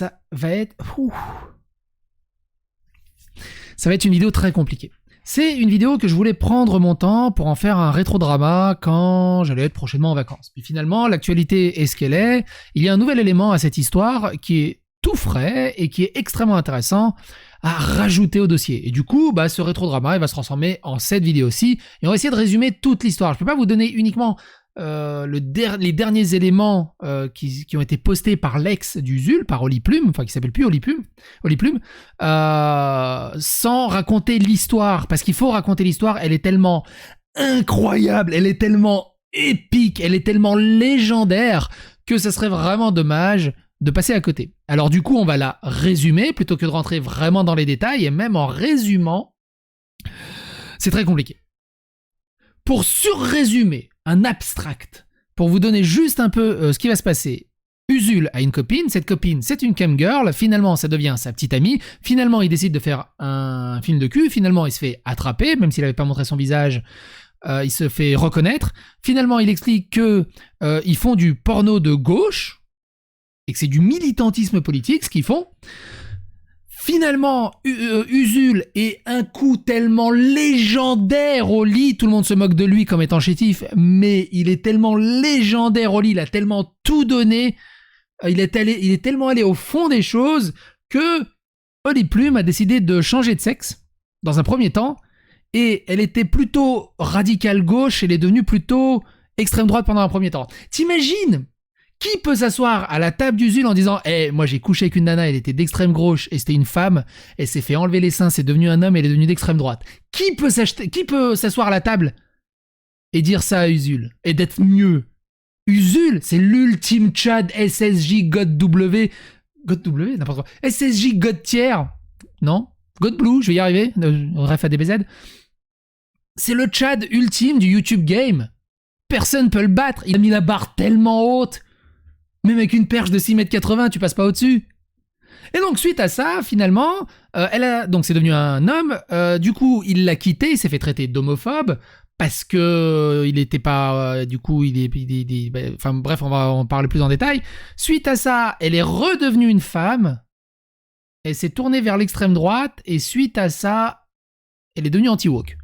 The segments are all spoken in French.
ça va être... Ça va être une vidéo très compliquée. C'est une vidéo que je voulais prendre mon temps pour en faire un rétro-drama quand j'allais être prochainement en vacances. Puis finalement, l'actualité est ce qu'elle est. Il y a un nouvel élément à cette histoire qui est tout frais et qui est extrêmement intéressant à rajouter au dossier. Et du coup, ce rétro-drama, il va se transformer en cette vidéo-ci. Et on va essayer de résumer toute l'histoire. Je peux pas vous donner uniquement les derniers éléments qui ont été postés par l'ex d'Usul, par Oli Plume, enfin qui s'appelle plus Oli Plume, sans raconter l'histoire, parce qu'il faut raconter l'histoire. Elle est tellement incroyable, elle est tellement épique, elle est tellement légendaire que ça serait vraiment dommage de passer à côté. Alors du coup, on va la résumer plutôt que de rentrer vraiment dans les détails, et même en résumant, c'est très compliqué. Pour surrésumer un abstract, pour vous donner juste un peu ce qui va se passer, Usul a une copine, cette copine c'est une camgirl, finalement ça devient sa petite amie, finalement il décide de faire un film de cul, finalement il se fait attraper, même s'il n'avait pas montré son visage, il se fait reconnaître, finalement il explique que ils font du porno de gauche, et que c'est du militantisme politique ce qu'ils font. Finalement, Usul est un coup tellement légendaire au lit, tout le monde se moque de lui comme étant chétif, mais il est tellement légendaire au lit, il a tellement tout donné, il est tellement allé au fond des choses que Oli Plume a décidé de changer de sexe dans un premier temps, et elle était plutôt radicale gauche, elle est devenue plutôt extrême droite pendant un premier temps. T'imagines ? Qui peut s'asseoir à la table d'Usul en disant « moi j'ai couché avec une nana, elle était d'extrême gauche et c'était une femme, elle s'est fait enlever les seins, c'est devenu un homme, elle est devenue d'extrême droite. » Qui peut s'asseoir à la table et dire ça à Usul et d'être mieux? Usul, c'est l'ultime Tchad SSJ God W, n'importe quoi. SSJ God tiers, non? God Blue, je vais y arriver, ref ADBZ. C'est le Tchad ultime du YouTube game. Personne peut le battre, il a mis la barre tellement haute. Même avec une perche de 6,80 m, tu passes pas au-dessus. Et donc, suite à ça, finalement, donc c'est devenu un homme. Du coup, il l'a quitté, il s'est fait traiter d'homophobe parce que il était pas. Du coup, enfin bref, on va en parler plus en détail. Suite à ça, elle est redevenue une femme. Elle s'est tournée vers l'extrême droite et suite à ça, elle est devenue anti-woke.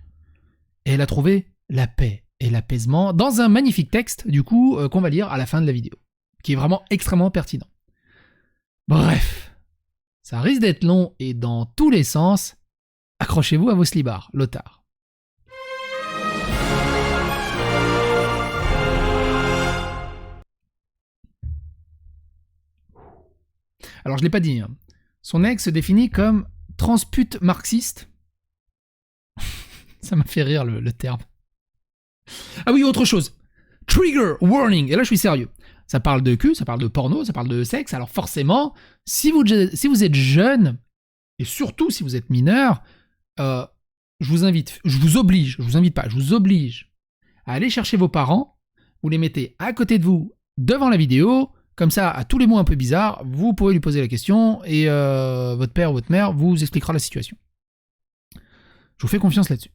Et elle a trouvé la paix et l'apaisement dans un magnifique texte, du coup, qu'on va lire à la fin de la vidéo, qui est vraiment extrêmement pertinent. Bref, ça risque d'être long et dans tous les sens. Accrochez-vous à vos slibards, Lothar. Alors je l'ai pas dit, hein. Son ex se définit comme transpute marxiste. Ça m'a fait rire le terme. Ah oui, autre chose. Trigger warning, et là je suis sérieux. Ça parle de cul, ça parle de porno, ça parle de sexe, alors forcément, si vous êtes jeune, et surtout si vous êtes mineur, je vous oblige à aller chercher vos parents, vous les mettez à côté de vous, devant la vidéo, comme ça, à tous les mots un peu bizarres, vous pouvez lui poser la question, et votre père ou votre mère vous expliquera la situation. Je vous fais confiance là-dessus.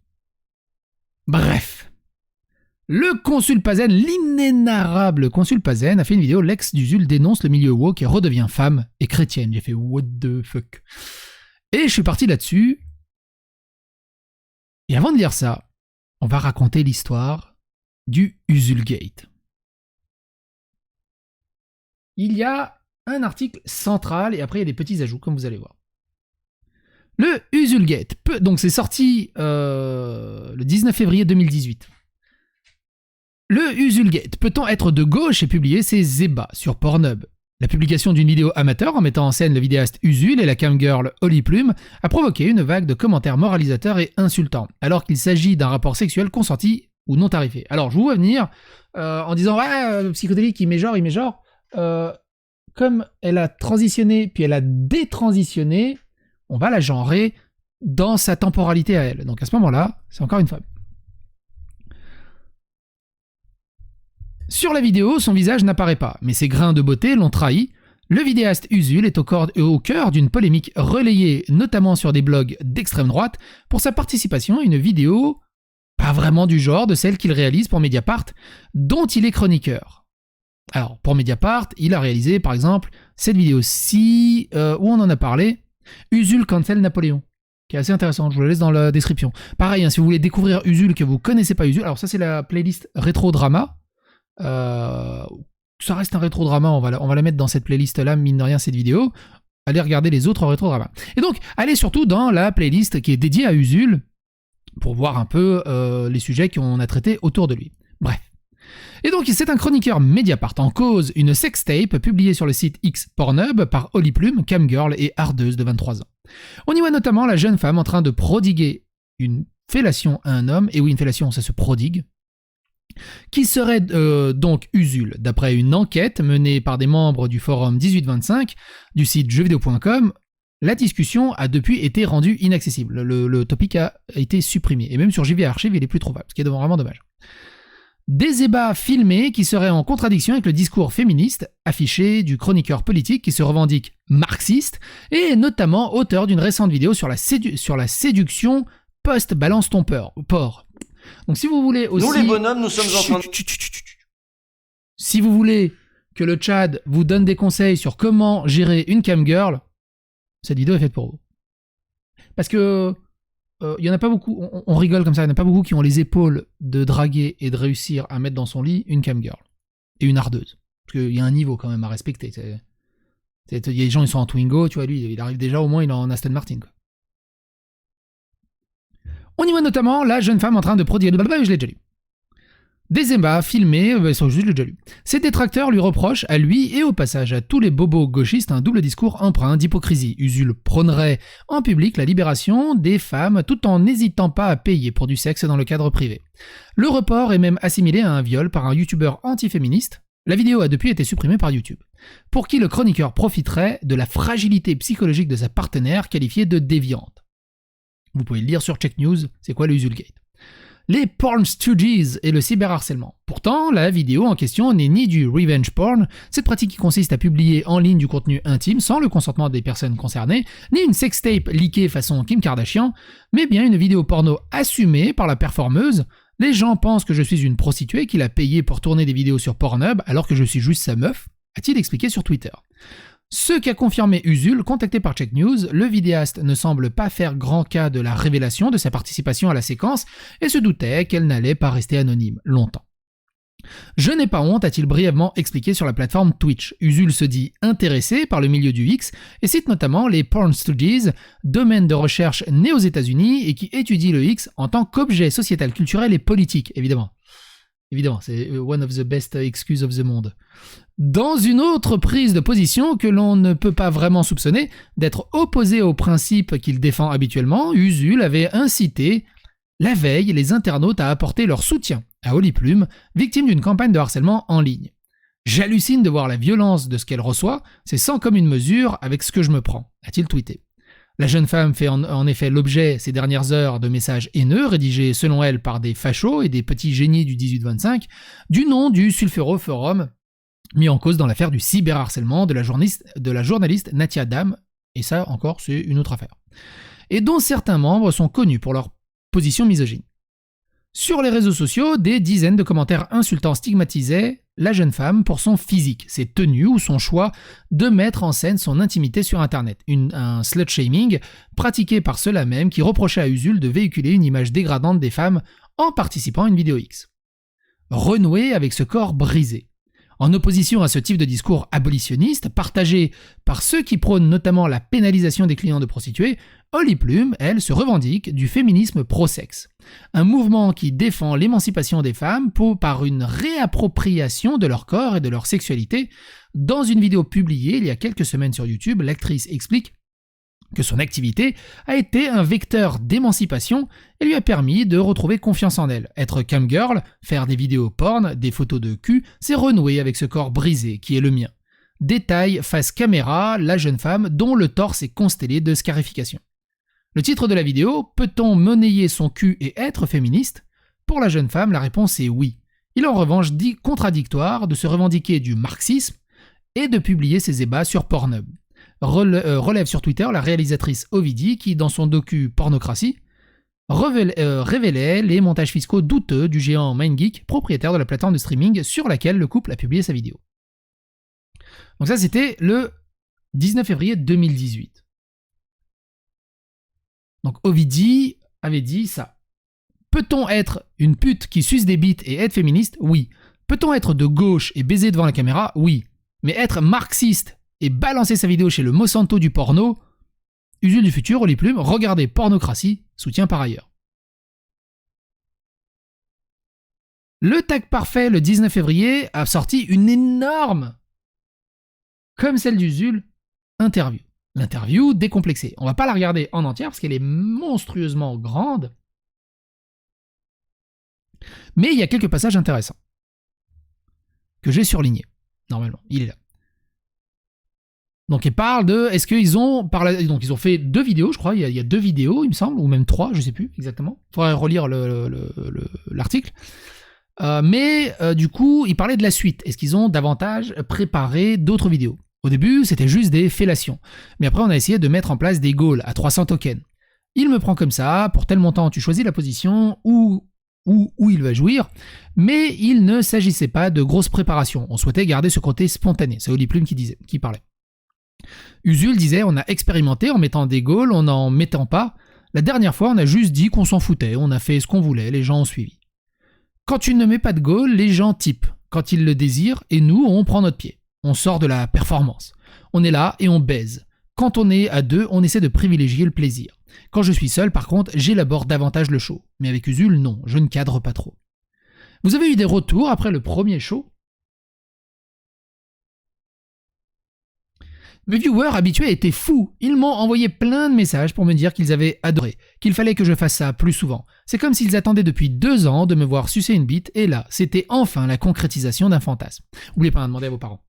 Bref. Le consul Pazen, l'inénarrable consul Pazen, a fait une vidéo. L'ex d'Usul dénonce le milieu woke et redevient femme et chrétienne. J'ai fait what the fuck. Et je suis parti là-dessus. Et avant de dire ça, on va raconter l'histoire du Usulgate. Il y a un article central et après il y a des petits ajouts, comme vous allez voir. Le Usulgate, donc c'est sorti le 19 février 2018. Le Usulgate, peut-on être de gauche et publier ses ébats sur Pornhub? La publication d'une vidéo amateur en mettant en scène le vidéaste Usul et la camgirl Oli Plume a provoqué une vague de commentaires moralisateurs et insultants, alors qu'il s'agit d'un rapport sexuel consenti ou non tarifé. Alors je vous vois venir en disant « Ouais, psychodélique, il met genre. Comme elle a transitionné puis elle a détransitionné, on va la genrer dans sa temporalité à elle. Donc à ce moment-là, c'est encore une femme. Sur la vidéo, son visage n'apparaît pas, mais ses grains de beauté l'ont trahi. Le vidéaste Usul est au cœur d'une polémique relayée notamment sur des blogs d'extrême droite pour sa participation à une vidéo pas vraiment du genre de celle qu'il réalise pour Mediapart, dont il est chroniqueur. Alors, pour Mediapart, il a réalisé, par exemple, cette vidéo-ci, où on en a parlé, Usul cancel Napoléon, qui est assez intéressant, je vous la laisse dans la description. Pareil, hein, si vous voulez découvrir Usul, que vous connaissez pas Usul, alors ça c'est la playlist rétro-drama, ça reste un rétro-drama, on va la mettre dans cette playlist-là, mine de rien, cette vidéo. Allez regarder les autres rétro-dramas. Et donc, allez surtout dans la playlist qui est dédiée à Usul, pour voir un peu les sujets qu'on a traités autour de lui. Bref. Et donc, c'est un chroniqueur Mediapart en cause une sextape publiée sur le site X Pornhub par Holly Plume, camgirl et hardeuse de 23 ans. On y voit notamment la jeune femme en train de prodiguer une fellation à un homme, et oui, une fellation, ça se prodigue, qui serait donc Usul. D'après une enquête menée par des membres du forum 1825 du site jeuxvideo.com, la discussion a depuis été rendue inaccessible. Le topic a été supprimé. Et même sur JV Archive, il est plus trouvable, ce qui est vraiment dommage. Des ébats filmés qui seraient en contradiction avec le discours féministe affiché du chroniqueur politique qui se revendique marxiste et notamment auteur d'une récente vidéo sur la séduction post-balance ton porc. Donc si vous voulez aussi... Nous les bonhommes, nous sommes en train de... Si vous voulez que le Tchad vous donne des conseils sur comment gérer une camgirl, cette vidéo est faite pour vous. Parce que... il y en a pas beaucoup, on rigole comme ça, il n'y en a pas beaucoup qui ont les épaules de draguer et de réussir à mettre dans son lit une camgirl et une hardeuse. Parce qu'il y a un niveau quand même à respecter. Il y a des gens, ils sont en Twingo, tu vois, lui, il arrive déjà au moins, il est en Aston Martin, quoi. On y voit notamment la jeune femme en train de prodiguer de blablabla, je l'ai déjà lu. Des ébats filmés, je l'ai déjà lu. Ses détracteurs lui reprochent, à lui et au passage à tous les bobos gauchistes, un double discours empreint d'hypocrisie. Usul prônerait en public la libération des femmes tout en n'hésitant pas à payer pour du sexe dans le cadre privé. Le report est même assimilé à un viol par un youtubeur antiféministe. La vidéo a depuis été supprimée par YouTube. Pour qui le chroniqueur profiterait de la fragilité psychologique de sa partenaire qualifiée de déviante. Vous pouvez le lire sur Check News, c'est quoi le Usulgate. Les porn stooges et le cyberharcèlement. Pourtant, la vidéo en question n'est ni du revenge porn, cette pratique qui consiste à publier en ligne du contenu intime sans le consentement des personnes concernées, ni une sextape leakée façon Kim Kardashian, mais bien une vidéo porno assumée par la performeuse. Les gens pensent que je suis une prostituée qu'il a payé pour tourner des vidéos sur Pornhub alors que je suis juste sa meuf, a-t-il expliqué sur Twitter. Ce qu'a confirmé Usul, contacté par Check News, le vidéaste ne semble pas faire grand cas de la révélation de sa participation à la séquence et se doutait qu'elle n'allait pas rester anonyme longtemps. Je n'ai pas honte, a-t-il brièvement expliqué sur la plateforme Twitch. Usul se dit intéressé par le milieu du X et cite notamment les Porn Stooges, domaine de recherche né aux États-Unis et qui étudie le X en tant qu'objet sociétal, culturel et politique, évidemment. Évidemment, c'est one of the best excuses of the monde. Dans une autre prise de position que l'on ne peut pas vraiment soupçonner d'être opposé aux principes qu'il défend habituellement, Usul avait incité la veille les internautes à apporter leur soutien à Holly Plume, victime d'une campagne de harcèlement en ligne. J'hallucine de voir la violence de ce qu'elle reçoit, c'est sans commune mesure avec ce que je me prends, a-t-il tweeté. La jeune femme fait en effet l'objet ces dernières heures de messages haineux rédigés selon elle par des fachos et des petits génies du 1825 du nom du Sulfuro Forum mis en cause dans l'affaire du cyberharcèlement de la journaliste Natia Dam, et ça encore c'est une autre affaire, et dont certains membres sont connus pour leur position misogyne. Sur les réseaux sociaux, des dizaines de commentaires insultants stigmatisaient la jeune femme pour son physique, ses tenues ou son choix de mettre en scène son intimité sur Internet. Un slut-shaming pratiqué par ceux-là même qui reprochaient à Usul de véhiculer une image dégradante des femmes en participant à une vidéo X. Renouer avec ce corps brisé. En opposition à ce type de discours abolitionniste, partagé par ceux qui prônent notamment la pénalisation des clients de prostituées, Holly Plume, elle, se revendique du féminisme pro-sexe. Un mouvement qui défend l'émancipation des femmes par une réappropriation de leur corps et de leur sexualité. Dans une vidéo publiée il y a quelques semaines sur YouTube, l'actrice explique que son activité a été un vecteur d'émancipation et lui a permis de retrouver confiance en elle. Être camgirl, faire des vidéos porn, des photos de cul, c'est renouer avec ce corps brisé qui est le mien. Détail face caméra, la jeune femme dont le torse est constellé de scarifications. Le titre de la vidéo, peut-on monnayer son cul et être féministe ? Pour la jeune femme, la réponse est oui. Il est en revanche dit contradictoire de se revendiquer du marxisme et de publier ses ébats sur Pornhub. Relève sur Twitter la réalisatrice Ovidie qui, dans son docu Pornocratie, révélait les montages fiscaux douteux du géant MindGeek, propriétaire de la plateforme de streaming sur laquelle le couple a publié sa vidéo. Donc ça, c'était le 19 février 2018. Donc Ovidie avait dit ça. Peut-on être une pute qui suce des bites et être féministe? Oui. Peut-on être de gauche et baiser devant la caméra? Oui. Mais être marxiste et balancer sa vidéo chez le Monsanto du porno, Usul du futur, Oli Plume, regardez Pornocratie, soutient par ailleurs. Le tag parfait, le 19 février, a sorti une énorme, comme celle d'Usul, interview. L'interview décomplexée. On va pas la regarder en entière parce qu'elle est monstrueusement grande. Mais il y a quelques passages intéressants que j'ai surlignés. Normalement, il est là. Donc il parle de, est-ce qu'ils ont, donc ils ont fait 2 vidéos, je crois, il y a 2 vidéos, il me semble, ou même 3, je sais plus exactement. Il faudrait relire l'article. Mais du coup, il parlait de la suite. Est-ce qu'ils ont davantage préparé d'autres vidéos? Au début, c'était juste des fellations. Mais après, on a essayé de mettre en place des goals à 300 tokens. Il me prend comme ça, pour tel montant, tu choisis la position où il va jouir, mais il ne s'agissait pas de grosses préparations. On souhaitait garder ce côté spontané. C'est Oli Plume qui parlait. Usul disait, on a expérimenté en mettant des goals, en n'en mettant pas. La dernière fois, on a juste dit qu'on s'en foutait, on a fait ce qu'on voulait, les gens ont suivi. Quand tu ne mets pas de goal, les gens typent quand ils le désirent, et nous, on prend notre pied. On sort de la performance. On est là et on baise. Quand on est à 2, on essaie de privilégier le plaisir. Quand je suis seul, par contre, j'élabore davantage le show. Mais avec Usul, non, je ne cadre pas trop. Vous avez eu des retours après le premier show? Mes viewers habitués étaient fous. Ils m'ont envoyé plein de messages pour me dire qu'ils avaient adoré, qu'il fallait que je fasse ça plus souvent. C'est comme s'ils attendaient depuis 2 ans de me voir sucer une bite, et là, c'était enfin la concrétisation d'un fantasme. N'oubliez pas de demander à vos parents.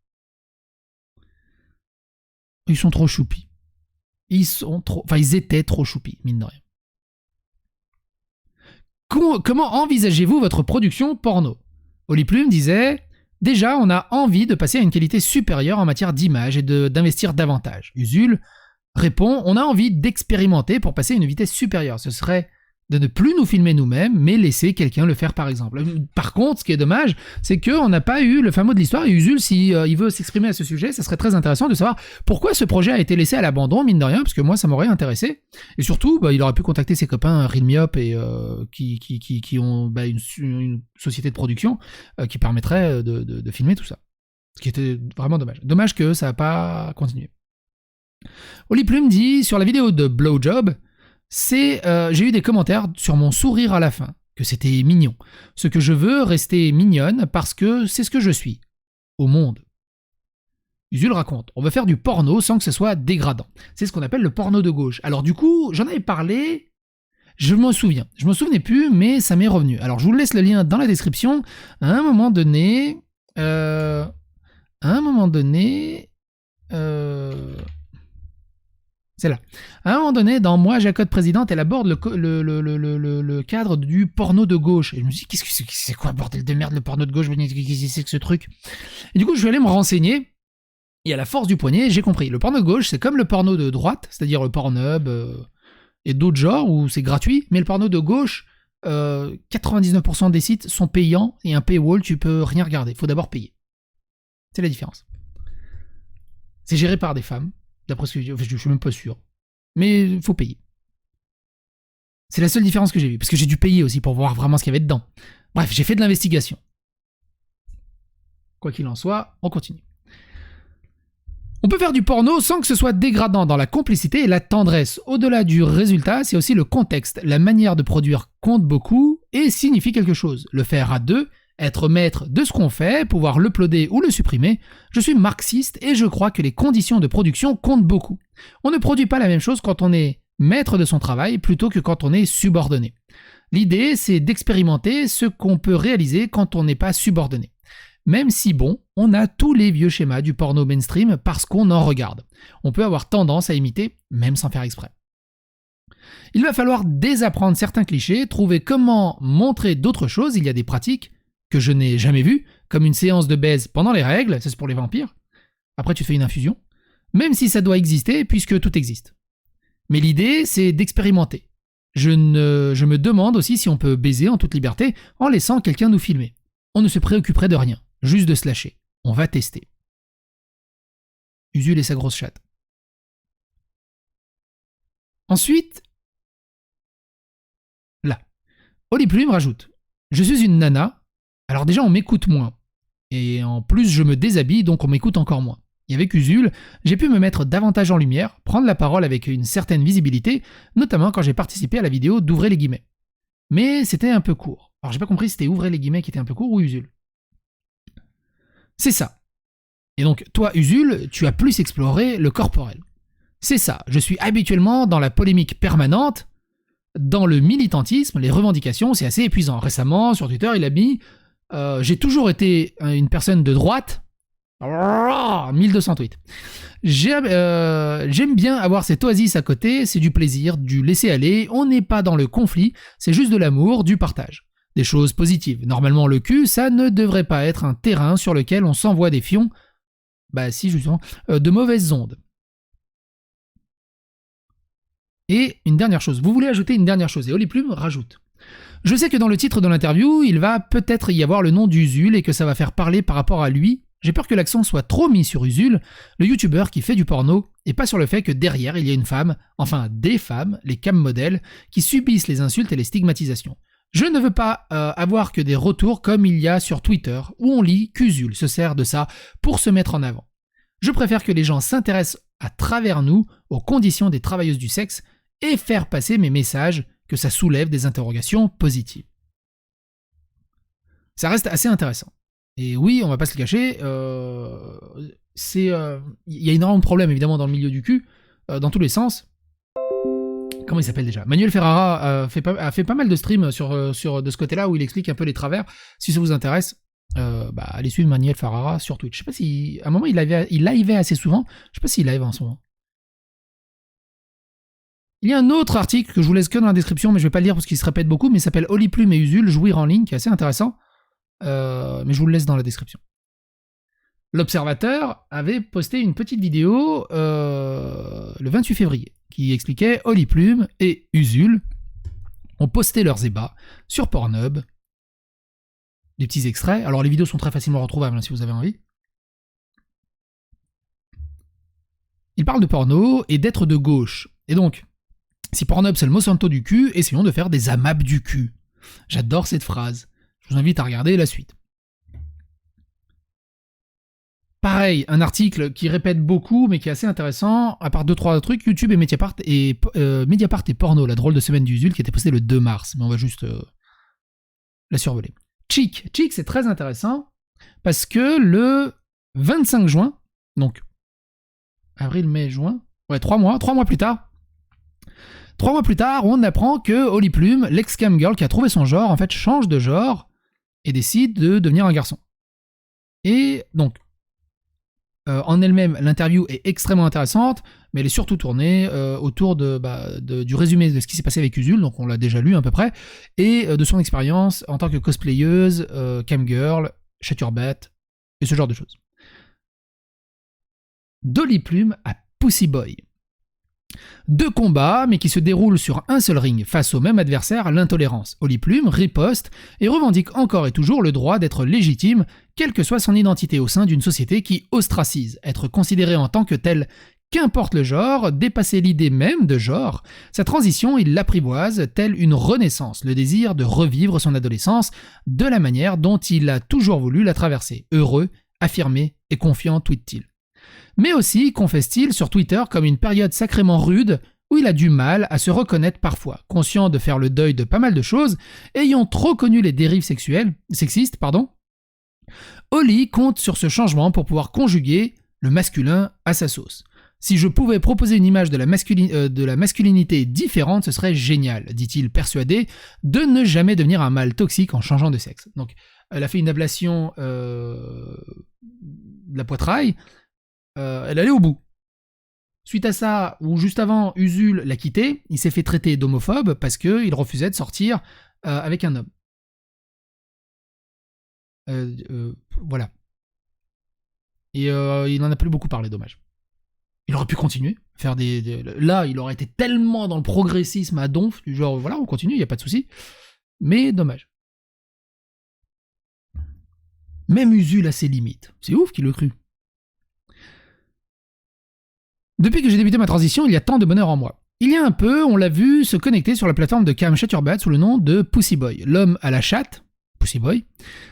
Ils sont trop choupis. Ils étaient trop choupis, mine de rien. Comment envisagez-vous votre production porno? Oli Plume disait, déjà, on a envie de passer à une qualité supérieure en matière d'image et d'investir davantage. Usul répond, on a envie d'expérimenter pour passer à une vitesse supérieure. Ce serait de ne plus nous filmer nous-mêmes, mais laisser quelqu'un le faire par exemple. Par contre, ce qui est dommage, c'est qu'on n'a pas eu le fin mot de l'histoire, et Usul, si il veut s'exprimer à ce sujet, ça serait très intéressant de savoir pourquoi ce projet a été laissé à l'abandon, mine de rien, parce que moi, ça m'aurait intéressé. Et surtout, il aurait pu contacter ses copains Realmiop et qui ont une société de production qui permettrait de filmer tout ça. Ce qui était vraiment dommage. Dommage que ça n'a pas continué. Oli Plume dit, sur la vidéo de Blowjob, j'ai eu des commentaires sur mon sourire à la fin, que c'était mignon. Ce que je veux, rester mignonne, parce que c'est ce que je suis. Au monde. Usul raconte, on veut faire du porno sans que ce soit dégradant. C'est ce qu'on appelle le porno de gauche. Alors du coup, j'en avais parlé, je m'en souviens. Je m'en souvenais plus, mais ça m'est revenu. Alors je vous laisse le lien dans la description. À un moment donné... C'est là. À un moment donné, dans Moi, Jacotte Présidente, elle aborde le cadre du porno de gauche. Et je me suis dit, qu'est-ce que c'est quoi, bordel de merde, le porno de gauche? Qu'est-ce que c'est que ce truc? Et du coup, je suis allé me renseigner. Et à la force du poignet, j'ai compris. Le porno de gauche, c'est comme le porno de droite, c'est-à-dire le Pornhub et d'autres genres où c'est gratuit. Mais le porno de gauche, 99% des sites sont payants et un paywall, tu peux rien regarder. Il faut d'abord payer. C'est la différence. C'est géré par des femmes. D'après ce que je suis même pas sûr. Mais il faut payer. C'est la seule différence que j'ai vue. Parce que j'ai dû payer aussi pour voir vraiment ce qu'il y avait dedans. Bref, j'ai fait de l'investigation. Quoi qu'il en soit, on continue. On peut faire du porno sans que ce soit dégradant dans la complicité et la tendresse. Au-delà du résultat, c'est aussi le contexte. La manière de produire compte beaucoup et signifie quelque chose. Le faire à 2, être maître de ce qu'on fait, pouvoir l'uploader ou le supprimer. Je suis marxiste et je crois que les conditions de production comptent beaucoup. On ne produit pas la même chose quand on est maître de son travail plutôt que quand on est subordonné. L'idée, c'est d'expérimenter ce qu'on peut réaliser quand on n'est pas subordonné. Même si bon, on a tous les vieux schémas du porno mainstream parce qu'on en regarde. On peut avoir tendance à imiter, même sans faire exprès. Il va falloir désapprendre certains clichés, trouver comment montrer d'autres choses. Il y a des pratiques que je n'ai jamais vues, comme une séance de baise pendant les règles, ça c'est pour les vampires. Après tu fais une infusion. Même si ça doit exister, puisque tout existe. Mais l'idée, c'est d'expérimenter. Je me demande aussi si on peut baiser en toute liberté en laissant quelqu'un nous filmer. On ne se préoccuperait de rien, juste de se lâcher. On va tester. Usul et sa grosse chatte. Ensuite, là, Oliplume rajoute « Je suis une nana, alors déjà on m'écoute moins. Et en plus je me déshabille, donc on m'écoute encore moins. Et avec Usul, j'ai pu me mettre davantage en lumière, prendre la parole avec une certaine visibilité, notamment quand j'ai participé à la vidéo d'Ouvrez les guillemets. Mais c'était un peu court. Alors j'ai pas compris si c'était Ouvrez les guillemets qui était un peu court ou Usul. C'est ça. Et donc toi Usul, tu as plus exploré le corporel. C'est ça, je suis habituellement dans la polémique permanente, dans le militantisme, les revendications, c'est assez épuisant. Récemment, sur Twitter, il a mis j'ai toujours été une personne de droite. 1200 tweets. J'aime bien avoir cette oasis à côté, c'est du plaisir, du laisser-aller, on n'est pas dans le conflit, c'est juste de l'amour, du partage. Des choses positives. Normalement, le cul, ça ne devrait pas être un terrain sur lequel on s'envoie des fions, bah si, justement, de mauvaises ondes. Et une dernière chose, vous voulez ajouter une dernière chose, et Oliplume rajoute. Je sais que dans le titre de l'interview, il va peut-être y avoir le nom d'Usul et que ça va faire parler par rapport à lui. J'ai peur que l'accent soit trop mis sur Usul, le youtubeur qui fait du porno, et pas sur le fait que derrière il y a une femme, enfin des femmes, les cam modèles, qui subissent les insultes et les stigmatisations. Je ne veux pas avoir que des retours comme il y a sur Twitter, où on lit qu'Usul se sert de ça pour se mettre en avant. Je préfère que les gens s'intéressent à travers nous aux conditions des travailleuses du sexe et faire passer mes messages, que ça soulève des interrogations positives. Ça reste assez intéressant. Et oui, on va pas se le cacher, y a énormément de problèmes évidemment dans le milieu du cul, dans tous les sens. Comment il s'appelle déjà? Manuel Ferrara a fait pas mal de streams sur de ce côté-là où il explique un peu les travers. Si ça vous intéresse, allez suivre Manuel Ferrara sur Twitch. Je sais pas si à un moment il liveait assez souvent. Je sais pas s'il live en ce moment. Il y a un autre article que je vous laisse que dans la description, mais je vais pas le lire parce qu'il se répète beaucoup, mais il s'appelle Oliplume et Usul, jouir en ligne, qui est assez intéressant. Mais je vous le laisse dans la description. L'Observateur avait posté une petite vidéo le 28 février qui expliquait Oliplume et Usul ont posté leurs ébats sur Pornhub. Des petits extraits. Alors les vidéos sont très facilement retrouvables si vous avez envie. Ils parlent de porno et d'être de gauche. Et donc, si Pornhub c'est le Monsanto du cul, essayons de faire des AMAP du cul. J'adore cette phrase. Je vous invite à regarder la suite. Pareil, un article qui répète beaucoup, mais qui est assez intéressant, à part 2-3 trucs, YouTube et Mediapart et Porno, la drôle de semaine d'Usul, qui était postée le 2 mars, mais on va juste la survoler. Cheek, c'est très intéressant, parce que le 25 juin, donc avril, mai, juin, ouais, 3 mois plus tard, on apprend que Oliplume, l'ex-cam girl qui a trouvé son genre, en fait change de genre et décide de devenir un garçon. Et donc, en elle-même, l'interview est extrêmement intéressante, mais elle est surtout tournée autour du résumé de ce qui s'est passé avec Usul, donc on l'a déjà lu à peu près, et de son expérience en tant que cosplayeuse, cam girl, chaturbate, et ce genre de choses. D'Oliplume à Pussy Boy. 2 combats, mais qui se déroulent sur un seul ring face au même adversaire, l'intolérance. Oliplume riposte et revendique encore et toujours le droit d'être légitime, quelle que soit son identité au sein d'une société qui ostracise, être considéré en tant que tel, qu'importe le genre, dépasser l'idée même de genre. Sa transition, il l'apprivoise, telle une renaissance, le désir de revivre son adolescence de la manière dont il a toujours voulu la traverser. Heureux, affirmé et confiant, tweet-t-il. Mais aussi, confesse-t-il sur Twitter, comme une période sacrément rude où il a du mal à se reconnaître parfois, conscient de faire le deuil de pas mal de choses, ayant trop connu les dérives sexistes, Oli compte sur ce changement pour pouvoir conjuguer le masculin à sa sauce. Si je pouvais proposer une image de la masculinité différente, ce serait génial, dit-il, persuadé de ne jamais devenir un mâle toxique en changeant de sexe. Donc, elle a fait une ablation de la poitrail. Elle allait au bout. Suite à ça, ou juste avant, Usul l'a quitté, il s'est fait traiter d'homophobe parce qu'il refusait de sortir avec un homme. Voilà. Et il n'en a plus beaucoup parlé, dommage. Il aurait pu continuer, faire Là, il aurait été tellement dans le progressisme à donf, du genre, voilà, on continue, il n'y a pas de souci. Mais dommage. Même Usul a ses limites. C'est ouf qu'il le crut. Depuis que j'ai débuté ma transition, il y a tant de bonheur en moi. Il y a un peu, on l'a vu se connecter sur la plateforme de Cam Chaturbate sous le nom de Pussyboy, l'homme à la chatte, Pussyboy.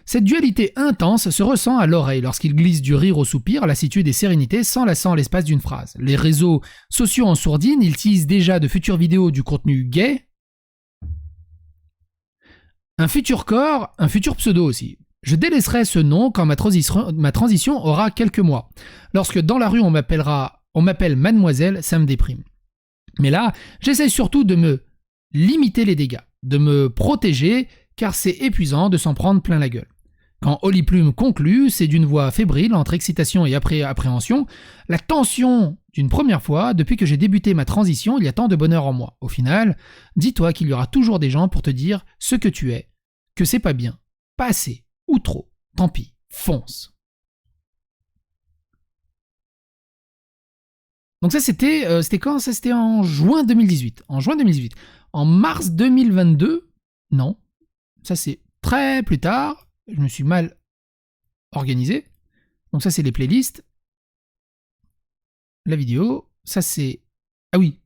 Cette dualité intense se ressent à l'oreille lorsqu'il glisse du rire au soupir, lassitude et sérénité s'enlaçant l'espace d'une phrase. Les réseaux sociaux en sourdine, ils teasent déjà de futures vidéos du contenu gay, un futur corps, un futur pseudo aussi. Je délaisserai ce nom quand ma transition aura quelques mois. Lorsque dans la rue on m'appelle mademoiselle, ça me déprime. Mais là, j'essaie surtout de me limiter les dégâts, de me protéger, car c'est épuisant de s'en prendre plein la gueule. Quand Oli Plume conclut, c'est d'une voix fébrile, entre excitation et appréhension, la tension d'une première fois, depuis que j'ai débuté ma transition, il y a tant de bonheur en moi. Au final, dis-toi qu'il y aura toujours des gens pour te dire ce que tu es, que c'est pas bien, pas assez, ou trop. Tant pis, fonce. Donc ça c'était quand? Ça c'était en juin 2018. En juin 2018. En mars 2022, non. Ça c'est très plus tard. Je me suis mal organisé. Donc ça c'est les playlists. La vidéo. Ça c'est... Ah oui.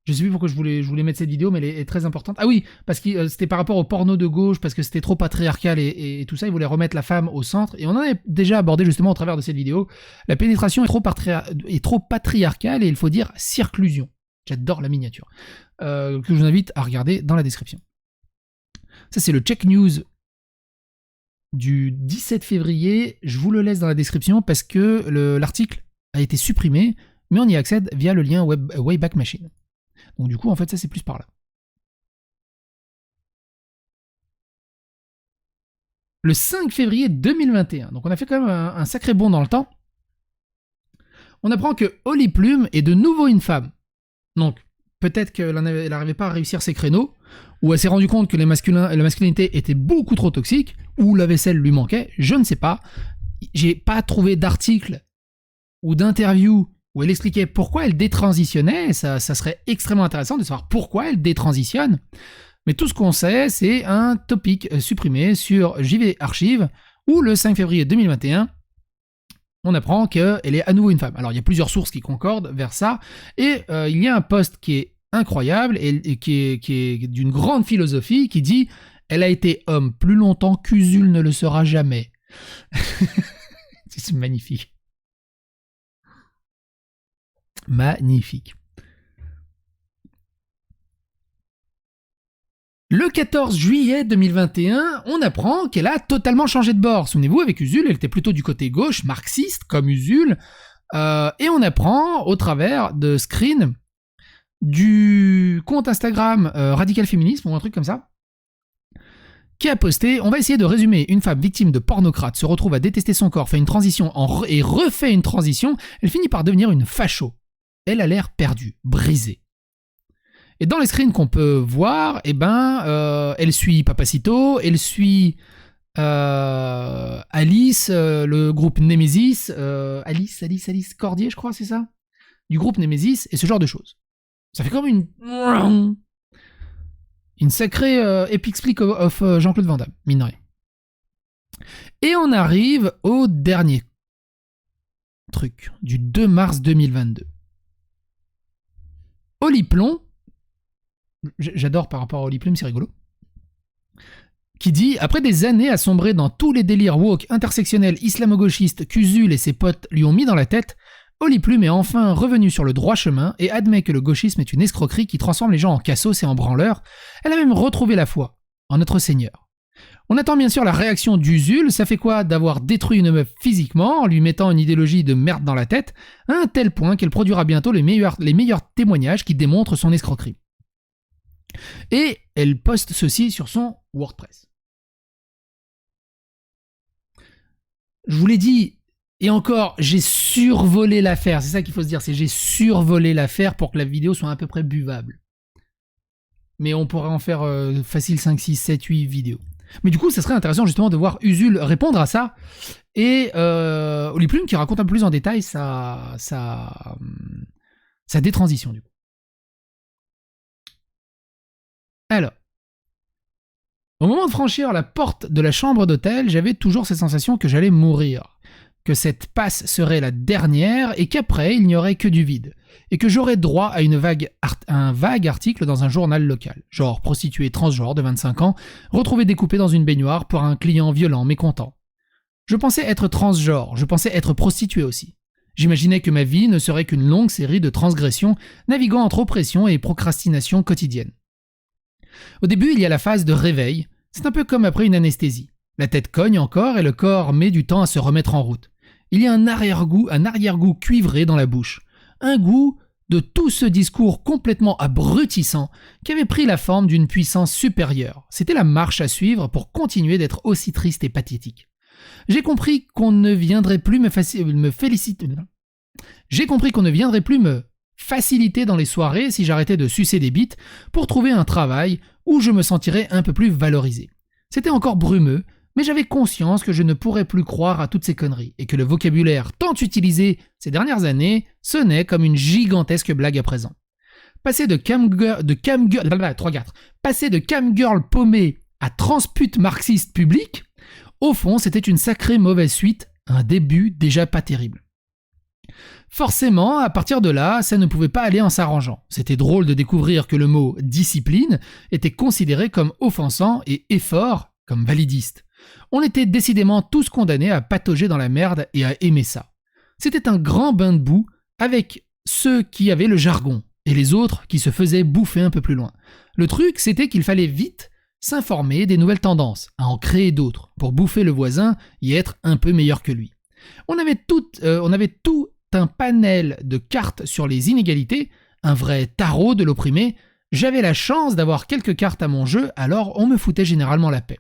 Je sais plus pourquoi je voulais mettre cette vidéo, mais elle est très importante. Ah oui, parce que c'était par rapport au porno de gauche, parce que c'était trop patriarcal et tout ça, ils voulaient remettre la femme au centre. Et on en avait déjà abordé justement au travers de cette vidéo. La pénétration est trop patriarcale et il faut dire circlusion. J'adore la miniature. Que je vous invite à regarder dans la description. Ça c'est le check news du 17 février. Je vous le laisse dans la description parce que l'article a été supprimé, mais on y accède via le lien Wayback Machine. Donc du coup, en fait, ça c'est plus par là. Le 5 février 2021, donc on a fait quand même un sacré bond dans le temps, on apprend que Oli Plume est de nouveau une femme. Donc peut-être qu'elle n'arrivait pas à réussir ses créneaux, ou elle s'est rendue compte que la masculinité était beaucoup trop toxique, ou la vaisselle lui manquait, je ne sais pas. J'ai pas trouvé d'article ou d'interview où elle expliquait pourquoi elle détransitionnait. Ça serait extrêmement intéressant de savoir pourquoi elle détransitionne. Mais tout ce qu'on sait, c'est un topic supprimé sur JV Archive, où le 5 février 2021, on apprend qu'elle est à nouveau une femme. Alors il y a plusieurs sources qui concordent vers ça, et il y a un post qui est incroyable, et qui est d'une grande philosophie, qui dit « Elle a été homme plus longtemps qu'Usul ne le sera jamais ». C'est magnifique. Magnifique. Le 14 juillet 2021, on apprend qu'elle a totalement changé de bord. Souvenez-vous, avec Usul, elle était plutôt du côté gauche, marxiste, comme Usul. Et on apprend, au travers de screens, du compte Instagram Radical Féminisme, ou un truc comme ça, qui a posté « On va essayer de résumer. Une femme victime de pornocrate se retrouve à détester son corps, fait une transition et refait une transition. Elle finit par devenir une facho. Elle a l'air perdue, brisée. » Et dans les screens qu'on peut voir, elle suit Papacito, elle suit Alice, le groupe Nemesis, Alice Cordier, je crois, c'est ça, du groupe Nemesis, et ce genre de choses. Ça fait comme une sacrée epic split of Jean-Claude Van Damme, mine de rien. Et on arrive au dernier truc, du 2 mars 2022. Oli Plom, j'adore par rapport à Oli Plume, c'est rigolo, qui dit « Après des années à sombrer dans tous les délires woke, intersectionnels, islamo-gauchistes qu'Usul et ses potes lui ont mis dans la tête, Oli Plume est enfin revenu sur le droit chemin et admet que le gauchisme est une escroquerie qui transforme les gens en cassos et en branleurs. Elle a même retrouvé la foi en notre Seigneur. On attend bien sûr la réaction d'Usul, ça fait quoi d'avoir détruit une meuf physiquement en lui mettant une idéologie de merde dans la tête, à un tel point qu'elle produira bientôt les meilleurs témoignages qui démontrent son escroquerie. » Et elle poste ceci sur son WordPress. Je vous l'ai dit, et encore, j'ai survolé l'affaire, c'est ça qu'il faut se dire, c'est j'ai survolé l'affaire pour que la vidéo soit à peu près buvable. Mais on pourrait en faire facile 5, 6, 7, 8 vidéos. Mais du coup, ça serait intéressant justement de voir Usul répondre à ça, et Oli Plume qui raconte un peu plus en détail sa détransition du coup. Alors, au moment de franchir la porte de la chambre d'hôtel, j'avais toujours cette sensation que j'allais mourir. que cette passe serait la dernière et qu'après, il n'y aurait que du vide. Et que j'aurais droit à un vague article dans un journal local. Genre prostituée transgenre de 25 ans, retrouvée découpée dans une baignoire pour un client violent mécontent. Je pensais être transgenre, je pensais être prostituée aussi. J'imaginais que ma vie ne serait qu'une longue série de transgressions naviguant entre oppression et procrastination quotidienne. Au début, il y a la phase de réveil. C'est un peu comme après une anesthésie. La tête cogne encore et le corps met du temps à se remettre en route. Il y a un arrière-goût cuivré dans la bouche. Un goût de tout ce discours complètement abrutissant qui avait pris la forme d'une puissance supérieure. C'était la marche à suivre pour continuer d'être aussi triste et pathétique. J'ai compris qu'on ne viendrait plus me faciliter dans les soirées si j'arrêtais de sucer des bites pour trouver un travail où je me sentirais un peu plus valorisé. C'était encore brumeux, mais j'avais conscience que je ne pourrais plus croire à toutes ces conneries et que le vocabulaire tant utilisé ces dernières années sonnait comme une gigantesque blague à présent. Passer de camgirl paumée à transpute marxiste public, au fond, c'était une sacrée mauvaise suite, un début déjà pas terrible. Forcément, à partir de là, ça ne pouvait pas aller en s'arrangeant. C'était drôle de découvrir que le mot « discipline » était considéré comme offensant et « effort » comme validiste. On était décidément tous condamnés à patauger dans la merde et à aimer ça. C'était un grand bain de boue avec ceux qui avaient le jargon et les autres qui se faisaient bouffer un peu plus loin. Le truc, c'était qu'il fallait vite s'informer des nouvelles tendances, à en créer d'autres, pour bouffer le voisin et être un peu meilleur que lui. On avait tout un panel de cartes sur les inégalités, un vrai tarot de l'opprimé. J'avais la chance d'avoir quelques cartes à mon jeu, alors on me foutait généralement la paix.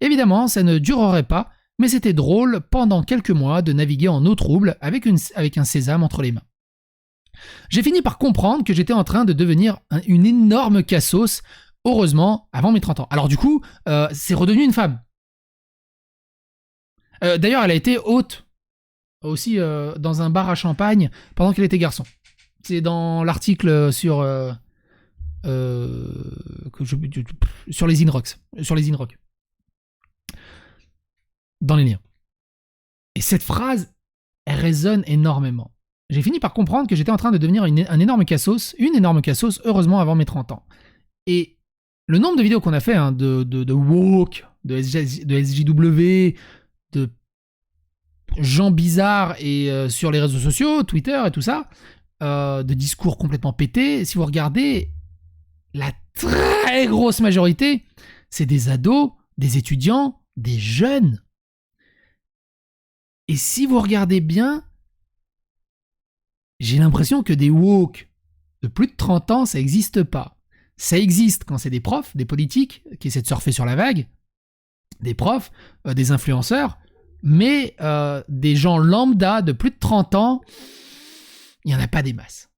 Évidemment, ça ne durerait pas, mais c'était drôle pendant quelques mois de naviguer en eau trouble avec un sésame entre les mains. J'ai fini par comprendre que j'étais en train de devenir une énorme cassos, heureusement, avant mes 30 ans. Alors du coup, c'est redevenu une femme. D'ailleurs, elle a été hôte, aussi dans un bar à champagne, pendant qu'elle était garçon. C'est dans l'article sur les Inrocks. Sur les Inrocks. Dans les liens. Et cette phrase, elle résonne énormément. J'ai fini par comprendre que j'étais en train de devenir une énorme cassos, heureusement avant mes 30 ans. Et le nombre de vidéos qu'on a fait, hein, de woke, de SJW, de gens bizarres et sur les réseaux sociaux, Twitter et tout ça, de discours complètement pétés, si vous regardez, la très grosse majorité, c'est des ados, des étudiants, des jeunes. Et si vous regardez bien, j'ai l'impression que des woke de plus de 30 ans, ça n'existe pas. Ça existe quand c'est des profs, des politiques qui essaient de surfer sur la vague, des profs, des influenceurs, mais des gens lambda de plus de 30 ans, il n'y en a pas des masses.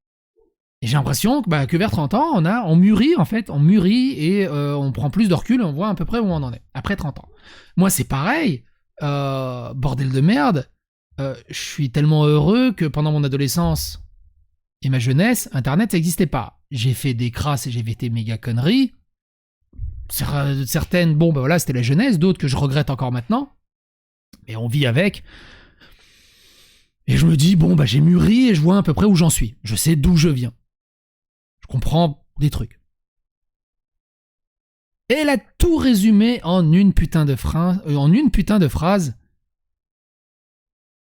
Et j'ai l'impression que vers 30 ans, on mûrit en fait, on mûrit et on prend plus de recul et on voit à peu près où on en est, après 30 ans. Moi c'est pareil, bordel de merde, je suis tellement heureux que pendant mon adolescence et ma jeunesse, Internet ça n'existait pas. J'ai fait des crasses et j'ai fait des méga conneries. Certaines, bon ben voilà, c'était la jeunesse, d'autres que je regrette encore maintenant. Mais on vit avec. Et je me dis, bon bah j'ai mûri et je vois à peu près où j'en suis. Je sais d'où je viens. Je comprends des trucs. Et elle a tout résumé en une putain de phrase.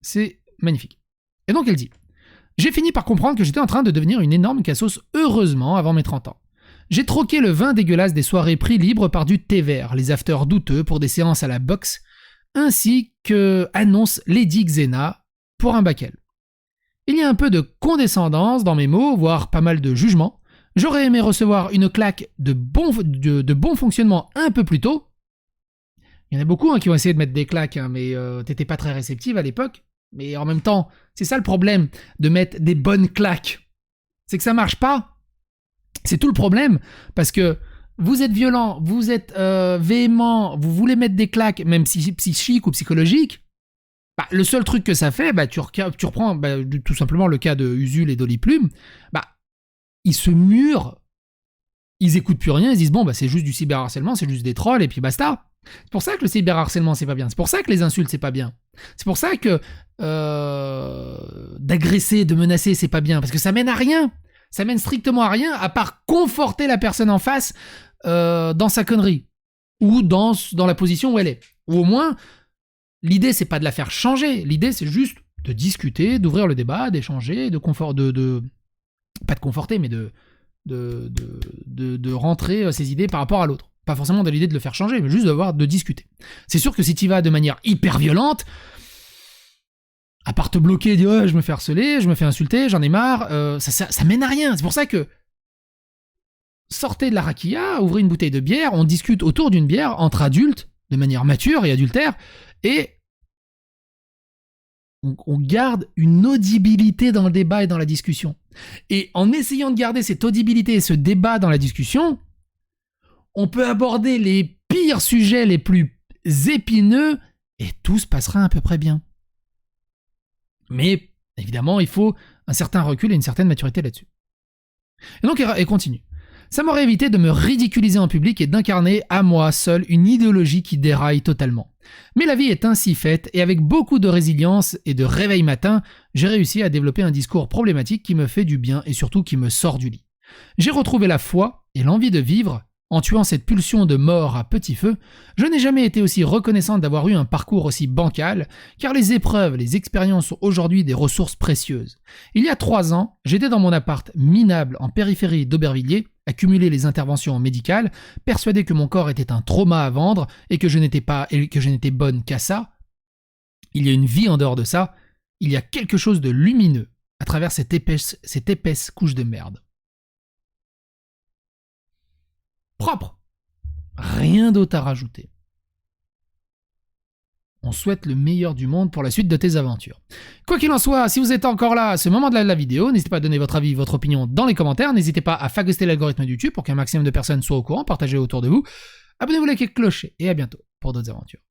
C'est magnifique. Et donc elle dit: j'ai fini par comprendre que j'étais en train de devenir une énorme cassos, heureusement, avant mes 30 ans. J'ai troqué le vin dégueulasse des soirées prix libre par du thé vert, les afters douteux pour des séances à la boxe, ainsi que annonce Lady Xena pour un bac L. Il y a un peu de condescendance dans mes mots, voire pas mal de jugement. J'aurais aimé recevoir une claque de bon fonctionnement un peu plus tôt. Il y en a beaucoup qui ont essayé de mettre des claques, mais t'étais pas très réceptive à l'époque. Mais en même temps, c'est ça le problème de mettre des bonnes claques. C'est que ça marche pas. C'est tout le problème, parce que vous êtes violent, vous êtes véhément, vous voulez mettre des claques, même si psychiques ou psychologiques. Bah, le seul truc que ça fait, bah, tu reprends tout simplement le cas de Usul et Dolly Plume, bah, ils se murent, ils écoutent plus rien, ils disent bon, bah, c'est juste du cyberharcèlement, c'est juste des trolls, et puis basta. C'est pour ça que le cyberharcèlement, c'est pas bien. C'est pour ça que les insultes, c'est pas bien. C'est pour ça que d'agresser, de menacer, c'est pas bien. Parce que ça mène à rien. Ça mène strictement à rien, à part conforter la personne en face dans sa connerie. Ou dans la position où elle est. Ou au moins, l'idée, c'est pas de la faire changer. L'idée, c'est juste de discuter, d'ouvrir le débat, d'échanger, pas de conforter, mais de rentrer ses idées par rapport à l'autre. Pas forcément dans l'idée de le faire changer, mais juste de discuter. C'est sûr que si tu y vas de manière hyper violente, à part te bloquer et dire ouais, je me fais harceler, je me fais insulter, j'en ai marre, ça mène à rien. C'est pour ça que sortez de la raquilla, ouvrez une bouteille de bière, on discute autour d'une bière entre adultes, de manière mature et adultère, et on garde une audibilité dans le débat et dans la discussion. Et en essayant de garder cette audibilité et ce débat dans la discussion, on peut aborder les pires sujets les plus épineux et tout se passera à peu près bien. Mais évidemment, il faut un certain recul et une certaine maturité là-dessus. Et donc, elle continue. Ça m'aurait évité de me ridiculiser en public et d'incarner à moi seul une idéologie qui déraille totalement. Mais la vie est ainsi faite et avec beaucoup de résilience et de réveil matin, j'ai réussi à développer un discours problématique qui me fait du bien et surtout qui me sort du lit. J'ai retrouvé la foi et l'envie de vivre. En tuant cette pulsion de mort à petit feu, je n'ai jamais été aussi reconnaissant d'avoir eu un parcours aussi bancal, car les épreuves, les expériences sont aujourd'hui des ressources précieuses. Il y a 3 ans, j'étais dans mon appart minable en périphérie d'Aubervilliers, à cumuler les interventions médicales, persuadé que mon corps était un trauma à vendre et que je n'étais bonne qu'à ça. Il y a une vie en dehors de ça, il y a quelque chose de lumineux à travers cette épaisse couche de merde. Propre. Rien d'autre à rajouter. On souhaite le meilleur du monde pour la suite de tes aventures. Quoi qu'il en soit, si vous êtes encore là à ce moment de la vidéo, n'hésitez pas à donner votre avis, votre opinion dans les commentaires. N'hésitez pas à phagoster l'algorithme de YouTube pour qu'un maximum de personnes soient au courant. Partagez autour de vous. Abonnez-vous, likez, clocher et à bientôt pour d'autres aventures.